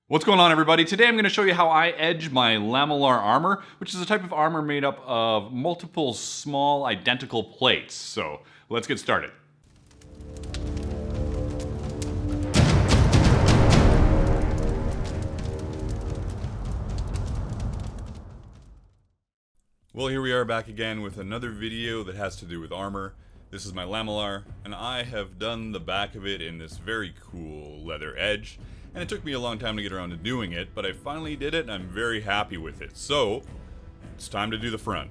What's going on, everybody? Today I'm going to show you how I edge my Lamellar armor, which is a type of armor made up of multiple small identical plates. So let's get started. Well, here we are back again with another video that has to do with armor. This is my Lamellar, and I have done the back of it in this very cool leather edge. And it took me a long time to get around to doing it, but I finally did it and I'm very happy with it. So, it's time to do the front.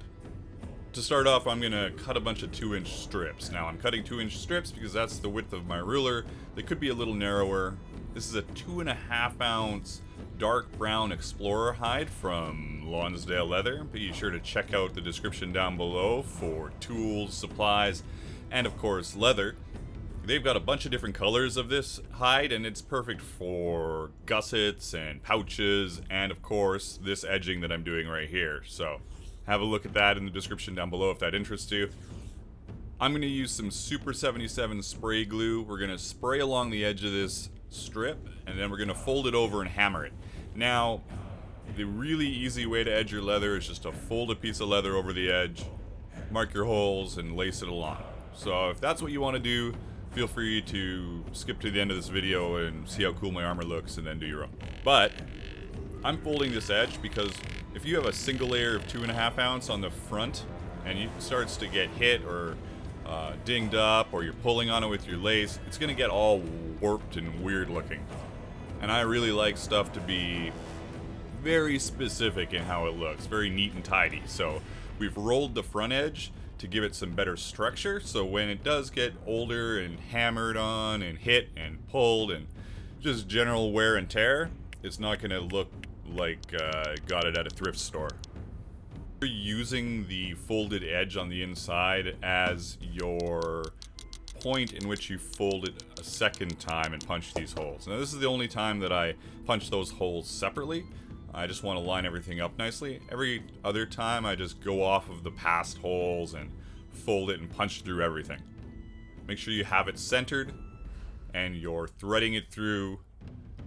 To start off, I'm going to cut a bunch of 2-inch strips. Now, I'm cutting 2-inch strips because that's the width of my ruler. They could be a little narrower. This is a 2.5 ounce dark brown Explorer hide from LONSDALE leather. Be sure to check out the description down below for tools, supplies, and of course leather. They've got a bunch of different colors of this hide, and it's perfect for gussets and pouches, and of course this edging that I'm doing right here. So have a look at that in the description down below if that interests you. I'm going to use some Super 77 spray glue. We're going to spray along the edge of this strip, and then we're going to fold it over and hammer it. Now, the really easy way to edge your leather is just to fold a piece of leather over the edge, mark your holes, and lace it along. So if that's what you want to do, feel free to skip to the end of this video and see how cool my armor looks and then do your own. But I'm folding this edge because if you have a single layer of 2.5 ounce on the front and it starts to get hit or dinged up, or you're pulling on it with your lace, it's going to get all warped and weird looking. And I really like stuff to be very specific in how it looks, very neat and tidy. So we've rolled the front edge to give it some better structure, so when it does get older and hammered on and hit and pulled and just general wear and tear, it's not going to look like got it at a thrift store. You're using the folded edge on the inside as your point in which you fold it a second time and punch these holes. Now this is the only time that I punch those holes separately. I just want to line everything up nicely. Every other time I just go off of the past holes and fold it and punch through everything. Make sure you have it centered and you're threading it through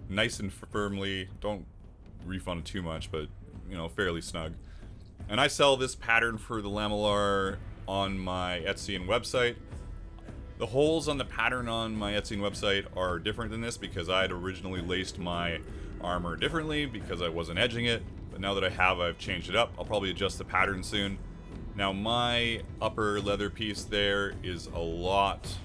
nice and firmly. Don't reef on it too much, but you know, fairly snug. And I sell this pattern for the Lamellar on my Etsy and website. The holes on the pattern on my Etsy and website are different than this because I had originally laced my armor differently because I wasn't edging it, but now that I have, I've changed it up. I'll probably adjust the pattern soon. Now my upper leather piece there is a lot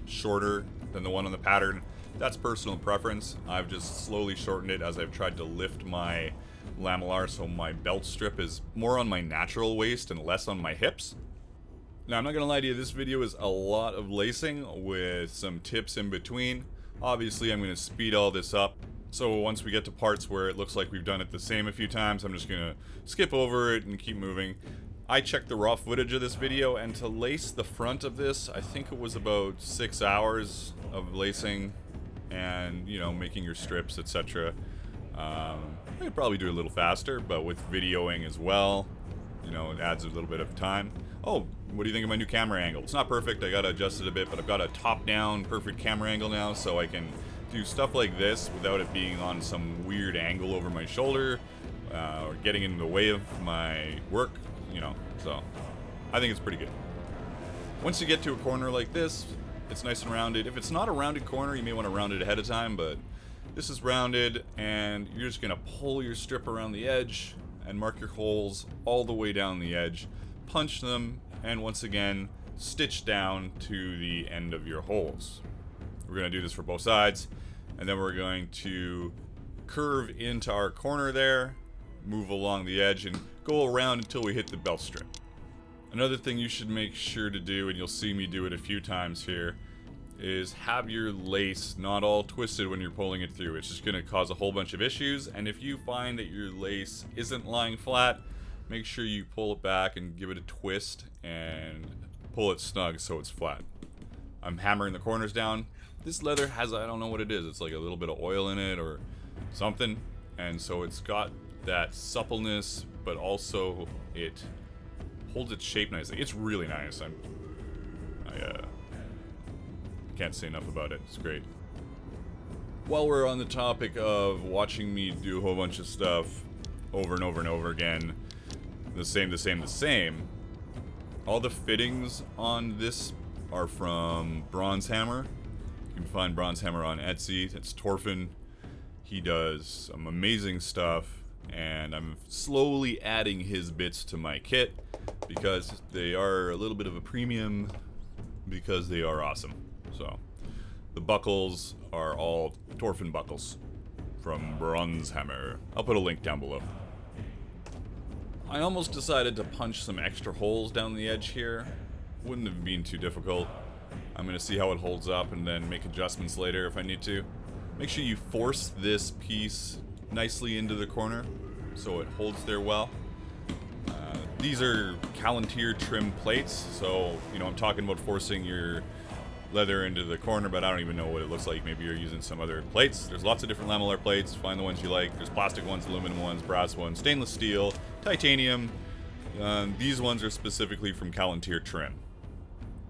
shorter than the one on the pattern. That's personal preference. I've just slowly shortened it as I've tried to lift my Lamellar so my belt strip is more on my natural waist and less on my hips. Now I'm not gonna lie to you, this video is a lot of lacing with some tips in between. Obviously I'm gonna speed all this up. So once we get to parts where it looks like we've done it the same a few times, I'm just gonna skip over it and keep moving. I checked the raw footage of this video, and to lace the front of this, I think it was about 6 hours of lacing and, you know, making your strips, etc. I could probably do it a little faster, but with videoing as well, you know, it adds a little bit of time. Oh, what do you think of my new camera angle? It's not perfect, I gotta adjust it a bit, but I've got a top-down perfect camera angle now, so I can do stuff like this without it being on some weird angle over my shoulder or getting in the way of my work, you know, so I think it's pretty good. Once you get to a corner like this, it's nice and rounded. If it's not a rounded corner, you may want to round it ahead of time, but this is rounded, and you're just gonna pull your strip around the edge and mark your holes all the way down the edge, punch them, and once again stitch down to the end of your holes. We're gonna do this for both sides, and then we're going to curve into our corner there, move along the edge, and go around until we hit the belt strip. Another thing you should make sure to do, and you'll see me do it a few times here, is have your lace not all twisted when you're pulling it through. It's just going to cause a whole bunch of issues, and if you find that your lace isn't lying flat, make sure you pull it back and give it a twist and pull it snug so it's flat. I'm hammering the corners down. This leather has, I don't know what it is, it's like a little bit of oil in it or something, and so it's got that suppleness, but also it holds its shape nicely. It's really nice. I can't say enough about it. It's great. While we're on the topic of watching me do a whole bunch of stuff over and over and over again, the same, all the fittings on this are from BRONZEHAMMER. You can find BRONZEHAMMER on Etsy. It's Torfin. He does some amazing stuff, and I'm slowly adding his bits to my kit because they are a little bit of a premium because they are awesome. So the buckles are all Torfin buckles from BRONZEHAMMER. I'll put a link down below. I almost decided to punch some extra holes down the edge here. Wouldn't have been too difficult. I'm going to see how it holds up and then make adjustments later if I need to. Make sure you force this piece nicely into the corner so it holds there well. These are CALONTIR trim plates, so I'm talking about forcing your leather into the corner, but I don't even know what it looks like. Maybe you're using some other plates. There's lots of different Lamellar plates. Find the ones you like. There's plastic ones, aluminum ones, brass ones, stainless steel, titanium. These ones are specifically from CALONTIR trim.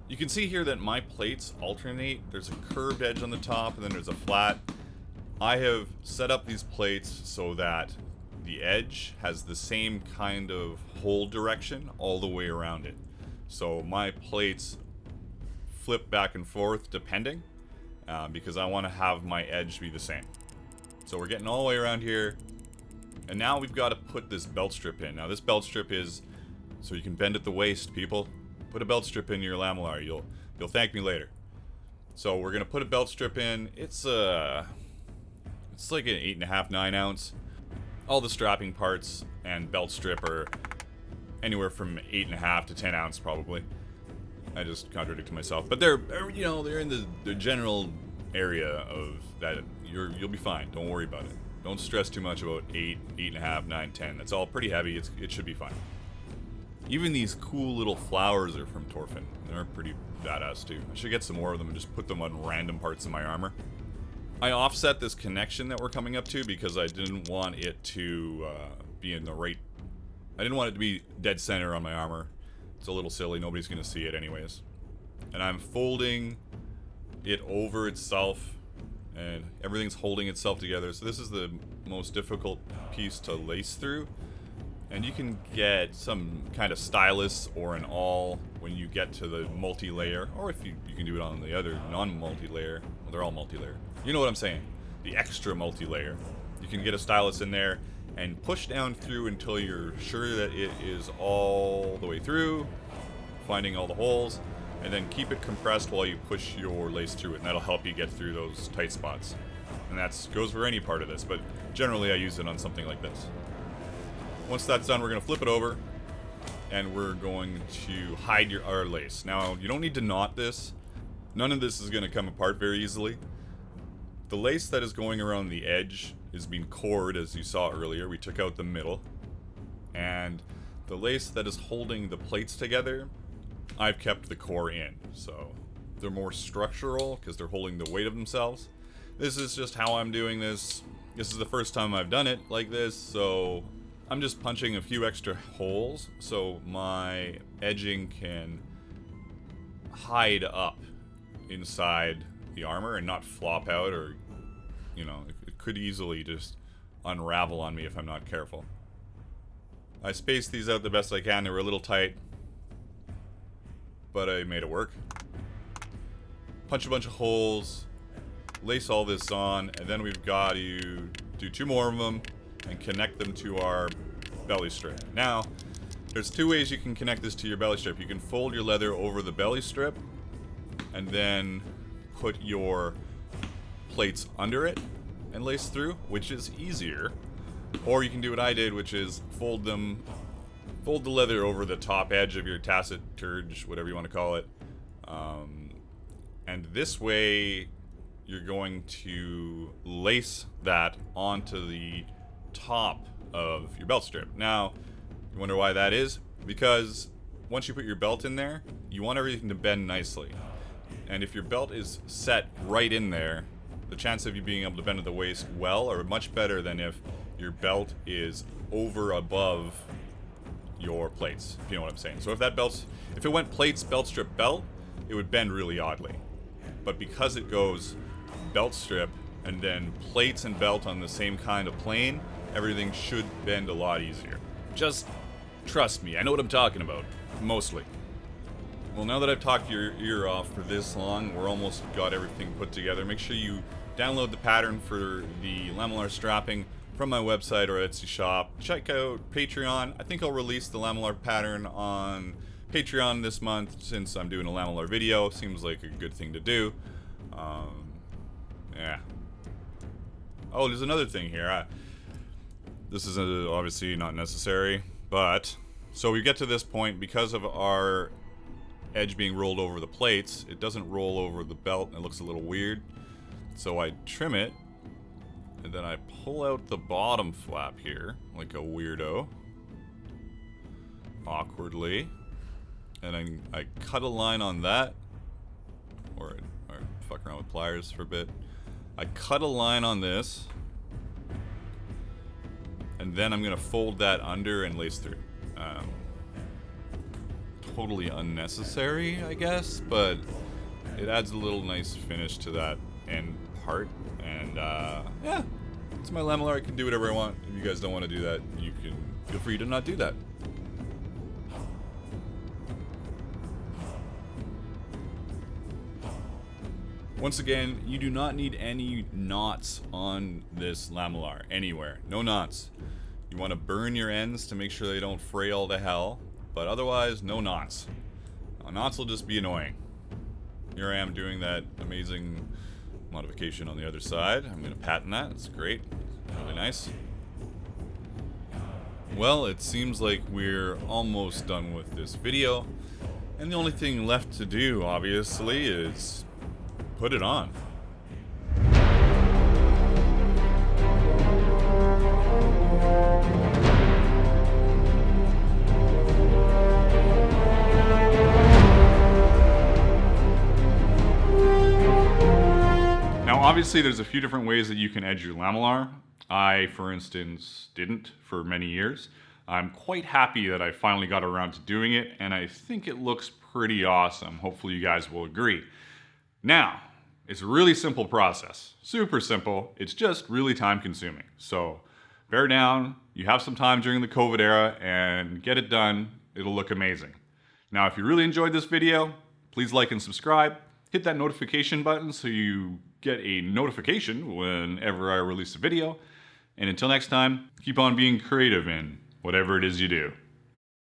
You can see here that my plates alternate. There's a curved edge on the top, and then there's a flat. I have set up these plates so that the edge has the same kind of hole direction all the way around it. So my plates flip back and forth depending, because I want to have my edge be the same. So we're getting all the way around here, and now we've got to put this belt strip in. Now this belt strip is so you can bend at the waist, people. Put a belt strip in your Lamellar. You'll thank me later. So we're gonna put a belt strip in. It's like an 8.5, 9 ounce. All the strapping parts and belt strip are anywhere from 8.5 to 10 ounce probably. I just contradicted myself, but they're in the general area of that. You'll be fine. Don't worry about it. Don't stress too much about 8, 8.5, 9, 10. That's all pretty heavy. It should be fine. Even these cool little flowers are from Torfin. They're pretty badass too. I should get some more of them and just put them on random parts of my armor. I offset this connection that we're coming up to because I didn't want it to be in the right... I didn't want it to be dead center on my armor. It's a little silly. Nobody's going to see it anyways. And I'm folding it over itself, and everything's holding itself together. So this is the most difficult piece to lace through. And you can get some kind of stylus or an awl when you get to the multi-layer, or if you can do it on the other non-multi-layer. Well, they're all multi-layer. You know what I'm saying? The extra multi-layer. You can get a stylus in there and push down through until you're sure that it is all the way through, finding all the holes, and then keep it compressed while you push your lace through it, and that'll help you get through those tight spots. And that goes for any part of this, but generally I use it on something like this. Once that's done, we're going to flip it over, and we're going to hide our lace. Now, you don't need to knot this. None of this is going to come apart very easily. The lace that is going around the edge is being cored, as you saw earlier. We took out the middle. And the lace that is holding the plates together, I've kept the core in. So they're more structural because they're holding the weight of themselves. This is just how I'm doing this. This is the first time I've done it like this, so I'm just punching a few extra holes so my edging can hide up inside the armor and not flop out, or it could easily just unravel on me if I'm not careful. I spaced these out the best I can. They were a little tight, but I made it work. Punch a bunch of holes, lace all this on, and then we've got to do 2 more of them and connect them to our belly strip. Now, there's 2 ways you can connect this to your belly strip. You can fold your leather over the belly strip and then put your plates under it and lace through, which is easier. Or you can do what I did, which is fold the leather over the top edge of your tacit, turge, whatever you want to call it. And this way, you're going to lace that onto the top of your belt strip. Now, you wonder why that is? Because once you put your belt in there, you want everything to bend nicely. And if your belt is set right in there, the chance of you being able to bend at the waist well are much better than if your belt is over above your plates, if you know what I'm saying. So if it went plates, belt strip, belt, it would bend really oddly. But because it goes belt strip, and then plates and belt on the same kind of plane, everything should bend a lot easier. Just trust me, I know what I'm talking about. Mostly. Well, now that I've talked your ear off for this long, we're almost got everything put together. Make sure you download the pattern for the Lamellar strapping from my website or Etsy shop. Check out Patreon. I think I'll release the Lamellar pattern on Patreon this month since I'm doing a Lamellar video. Seems like a good thing to do. Yeah. Oh, there's another thing here. This is obviously not necessary, but so we get to this point because of our edge being rolled over the plates, it doesn't roll over the belt and it looks a little weird. So I trim it and then I pull out the bottom flap here like a weirdo, awkwardly, and I cut a line on that, or fuck around with pliers for a bit. I cut a line on this, and then I'm gonna fold that under and lace through. Totally unnecessary, I guess, but it adds a little nice finish to that end part. And yeah, it's my Lamellar. I can do whatever I want. If you guys don't want to do that, you can feel free to not do that. Once again, you do not need any knots on this Lamellar anywhere. No knots. You want to burn your ends to make sure they don't fray all to hell, but otherwise, no knots. Now, knots will just be annoying. Here I am doing that amazing modification on the other side. I'm going to patent that. It's great. Really nice. Well, it seems like we're almost done with this video, and the only thing left to do, obviously, is put it on. Obviously, there's a few different ways that you can edge your Lamellar. I, for instance, didn't for many years. I'm quite happy that I finally got around to doing it, and I think it looks pretty awesome. Hopefully you guys will agree. Now, it's a really simple process. Super simple. It's just really time consuming. So bear down. You have some time during the COVID era and get it done. It'll look amazing. Now, if you really enjoyed this video, please like and subscribe. Hit that notification button so you get a notification whenever I release a video. And until next time, keep on being creative in whatever it is you do.